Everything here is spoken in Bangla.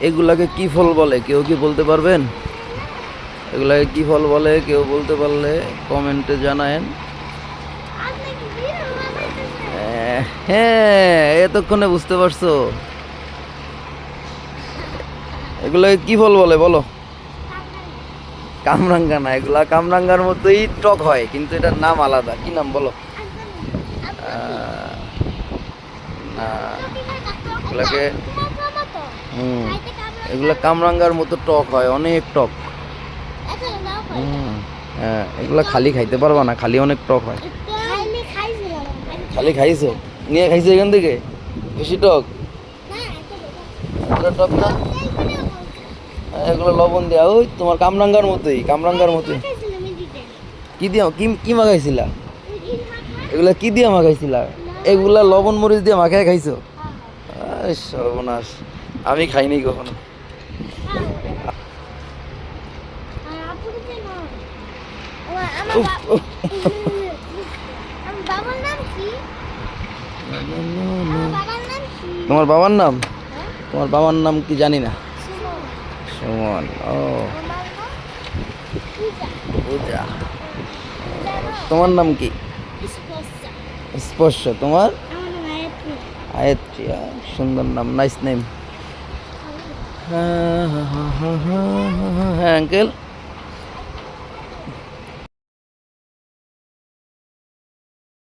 এগুলাকে কি ফল বলে কেউ কি বলতে পারবেন? এগুলাকে কি ফল বলে কেউ বলতে পারলে কমেন্টে জানায়েন। হ্যাঁ, এতক্ষণে বুঝতে পারছো? এগুলাকে কি ফল বলে বলো? কামরাঙ্গা না, এগুলা কামরাঙ্গার মতোই টক হয়, কিন্তু এটার নাম আলাদা। কি নাম বলো? না, এগুলাকে এগুলা কামরাঙ্গার মতো টক হয়, অনেক টক। হ্যাঁ, এগুলা খালি খাইতে পারবা না, খালি অনেক টক হয়। খালি খাইছো? নিয়ে খাইছো এখান থেকে? বেশি টক? টক না, এগুলো লবণ দেওয়া। ওই তোমার কামরাঙ্গার মতোই, কামরাঙ্গার মতোই। কি দিয়া কি মাখাইছিলা? এগুলা কি দিয়ে মাখাইছিলা? এগুলা লবণ মরিচ দিয়ে মাখায় খাইছো? সর্বনাশ, আমি খাইনি কখনো। তোমার বাবার নাম? তোমার বাবার নাম কি জানি না। সুমন। ও, পূজা। তোমার নাম কি? স্পর্শ। তোমার? আয়াত্রী। সুন্দর নাম, নাইস নেম। হ্যাঁ আঙ্কেল।